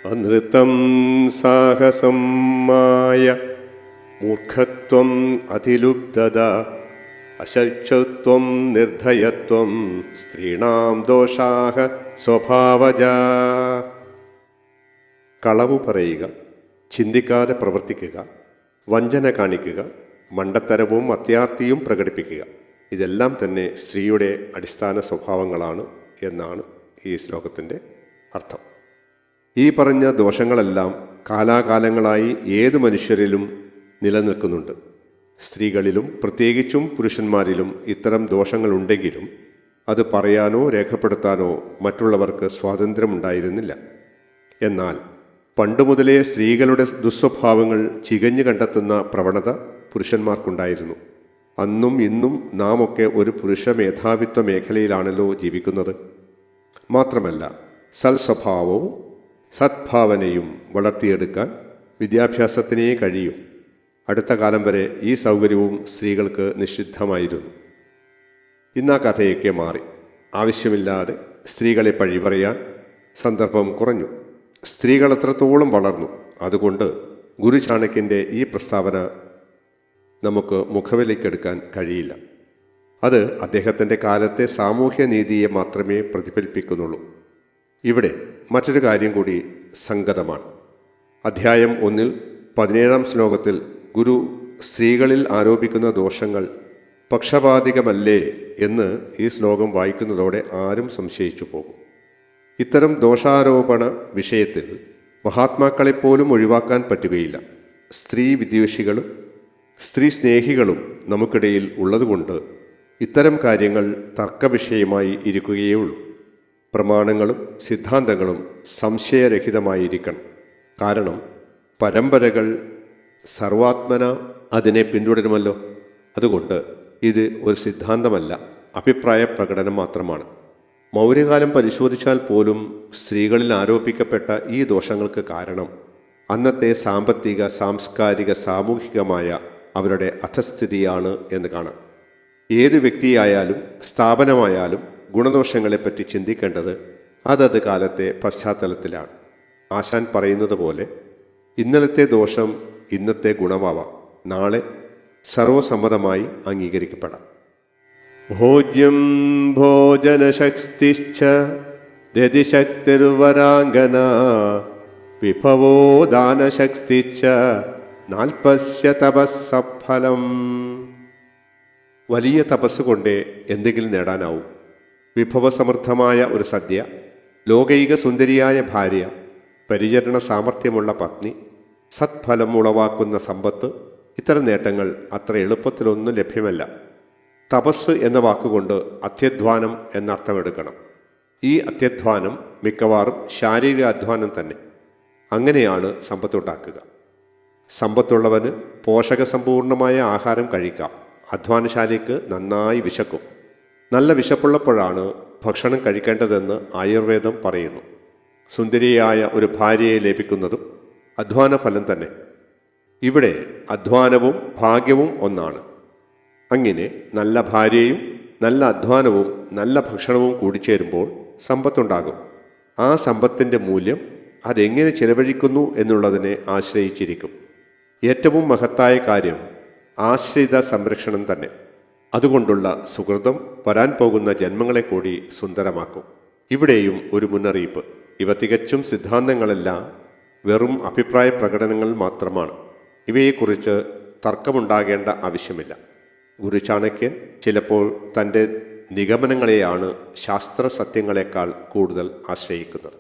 അനൃതം സാഹസം മായ മൂർഖത്വം അതിലുബ്ധത അശക്തത്വം നിർദ്ധയത്വം സ്ത്രീണാം ദോഷാഹ സ്വഭാവജാ. കളവു പറയുക, ചിന്തിക്കാതെ പ്രവർത്തിക്കുക, വഞ്ചന കാണിക്കുക, മണ്ടത്തരവും അത്യാർത്തിയും പ്രകടിപ്പിക്കുക, ഇതെല്ലാം തന്നെ സ്ത്രീയുടെ അടിസ്ഥാന സ്വഭാവങ്ങളാണ് എന്നാണ് ഈ ശ്ലോകത്തിൻ്റെ അർത്ഥം. ഈ പറഞ്ഞ ദോഷങ്ങളെല്ലാം കാലാകാലങ്ങളായി ഏതു മനുഷ്യരിലും നിലനിൽക്കുന്നുണ്ട്. സ്ത്രീകളിലും പ്രത്യേകിച്ചും പുരുഷന്മാരിലും ഇത്തരം ദോഷങ്ങളുണ്ടെങ്കിലും അത് പറയാനോ രേഖപ്പെടുത്താനോ മറ്റുള്ളവർക്ക് സ്വാതന്ത്ര്യമുണ്ടായിരുന്നില്ല. എന്നാൽ പണ്ടുമുതലേ സ്ത്രീകളുടെ ദുസ്വഭാവങ്ങൾ ചികഞ്ഞു കണ്ടെത്തുന്ന പ്രവണത പുരുഷന്മാർക്കുണ്ടായിരുന്നു. അന്നും ഇന്നും നാം ഒക്കെ ഒരു പുരുഷ മേധാവിത്വ മേഖലയിലാണല്ലോ ജീവിക്കുന്നത്. മാത്രമല്ല, സൽസ്വഭാവവും സദ്ഭാവനയും വളർത്തിയെടുക്കാൻ വിദ്യാഭ്യാസത്തിനേ കഴിയും. അടുത്ത കാലം വരെ ഈ സൗകര്യവും സ്ത്രീകൾക്ക് നിഷിദ്ധമായിരുന്നു. ഇന്ന് ആ കഥയൊക്കെ മാറി. ആവശ്യമില്ലാതെ സ്ത്രീകളെ പഴി പറയാൻ സന്ദർഭം കുറഞ്ഞു. സ്ത്രീകൾ എത്രത്തോളം വളർന്നു. അതുകൊണ്ട് ഗുരു ചാണക്യൻ്റെ ഈ പ്രസ്താവന നമുക്ക് മുഖവിലയ്ക്കെടുക്കാൻ കഴിയില്ല. അത് അദ്ദേഹത്തിൻ്റെ കാലത്തെ സാമൂഹ്യ നീതിയെ മാത്രമേ പ്രതിഫലിപ്പിക്കുന്നുള്ളൂ. ഇവിടെ മറ്റൊരു കാര്യം കൂടി സംഗതമാണ്. അധ്യായം 1-17 ശ്ലോകത്തിൽ ഗുരു സ്ത്രീകളിൽ ആരോപിക്കുന്ന ദോഷങ്ങൾ പക്ഷപാതികമല്ലേ എന്ന് ഈ ശ്ലോകം വായിക്കുന്നതോടെ ആരും സംശയിച്ചു പോകും. ഇത്തരം ദോഷാരോപണ വിഷയത്തിൽ മഹാത്മാക്കളെപ്പോലും ഒഴിവാക്കാൻ പറ്റുകയില്ല. സ്ത്രീ വിദ്വേഷികളും സ്ത്രീ സ്നേഹികളും നമുക്കിടയിൽ ഉള്ളതുകൊണ്ട് ഇത്തരം കാര്യങ്ങൾ തർക്കവിഷയമായി ഇരിക്കുകയുള്ളൂ. പ്രമാണങ്ങളും സിദ്ധാന്തങ്ങളും സംശയരഹിതമായിരിക്കണം. കാരണം പരമ്പരകൾ സർവാത്മന അതിനെ പിന്തുടരുമല്ലോ. അതുകൊണ്ട് ഇത് ഒരു സിദ്ധാന്തമല്ല, അഭിപ്രായ പ്രകടനം മാത്രമാണ്. മൗര്യകാലം പരിശോധിച്ചാൽ പോലും സ്ത്രീകളിൽ ആരോപിക്കപ്പെട്ട ഈ ദോഷങ്ങൾക്ക് കാരണം അന്നത്തെ സാമ്പത്തിക, സാംസ്കാരിക, സാമൂഹികമായ അവരുടെ അധസ്ഥിതിയാണ് എന്ന് കാണാം. ഏത് വ്യക്തിയായാലും സ്ഥാപനമായാലും ഗുണദോഷങ്ങളെപ്പറ്റി ചിന്തിക്കേണ്ടത് അതത് കാലത്തെ പശ്ചാത്തലത്തിലാണ്. ആശാൻ പറയുന്നത് പോലെ ഇന്നലത്തെ ദോഷം ഇന്നത്തെ ഗുണമാവാം, നാളെ സർവസമ്മതമായി അംഗീകരിക്കപ്പെടാം. ഭോജ്യം ഭോജനശക്തിശ്ച രതിശക്തിർവരാംഗന വിഭവോ ദാനശക്തിശ്ച നാൽപസ്യ തപസ്സഫലം. വലിയ തപസ് കൊണ്ടേ എന്തെങ്കിലും നേടാനാവും. വിഭവസമൃദ്ധമായ ഒരു സദ്യ, ലോകൈക സുന്ദരിയായ ഭാര്യ, പരിചരണ സാമർഥ്യമുള്ള പത്നി, സത്ഫലം ഉളവാക്കുന്ന സമ്പത്ത്, ഇത്തരം നേട്ടങ്ങൾ അത്ര എളുപ്പത്തിലൊന്നും ലഭ്യമല്ല. തപസ് എന്ന വാക്കുകൊണ്ട് അത്യധ്വാനം എന്നർത്ഥമെടുക്കണം. ഈ അത്യധ്വാനം മിക്കവാറും ശാരീരിക അധ്വാനം തന്നെ. അങ്ങനെയാണ് സമ്പത്തുണ്ടാക്കുക. സമ്പത്തുള്ളവന് പോഷകസമ്പൂർണമായ ആഹാരം കഴിക്കാം. അധ്വാനശാലിക്ക് നന്നായി വിശക്കും. നല്ല വിശപ്പുള്ളപ്പോഴാണ് ഭക്ഷണം കഴിക്കേണ്ടതെന്ന് ആയുർവേദം പറയുന്നു. സുന്ദരിയായ ഒരു ഭാര്യയെ ലഭിക്കുന്നതും അധ്വാന ഫലം തന്നെ. ഇവിടെ അധ്വാനവും ഭാഗ്യവും ഒന്നാണ്. അങ്ങനെ നല്ല ഭാര്യയും നല്ല അധ്വാനവും നല്ല ഭക്ഷണവും കൂടിച്ചേരുമ്പോൾ സമ്പത്തുണ്ടാകും. ആ സമ്പത്തിൻ്റെ മൂല്യം അതെങ്ങനെ ചിലവഴിക്കുന്നു എന്നുള്ളതിനെ ആശ്രയിച്ചിരിക്കും. ഏറ്റവും മഹത്തായ കാര്യം ആശ്രിത സംരക്ഷണം തന്നെ. അതുകൊണ്ടുള്ള സുഹൃതം വരാൻ പോകുന്ന ജന്മങ്ങളെ കൂടി സുന്ദരമാക്കും. ഇവിടെയും ഒരു മുന്നറിയിപ്പ്. ഇവ തികച്ചും സിദ്ധാന്തങ്ങളല്ല, വെറും അഭിപ്രായ പ്രകടനങ്ങൾ മാത്രമാണ്. ഇവയെക്കുറിച്ച് തർക്കമുണ്ടാകേണ്ട ആവശ്യമില്ല. ഗുരു ചാണക്യൻ ചിലപ്പോൾ തൻ്റെ നിഗമനങ്ങളെയാണ് ശാസ്ത്ര സത്യങ്ങളെക്കാൾ കൂടുതൽ ആശ്രയിക്കുന്നത്.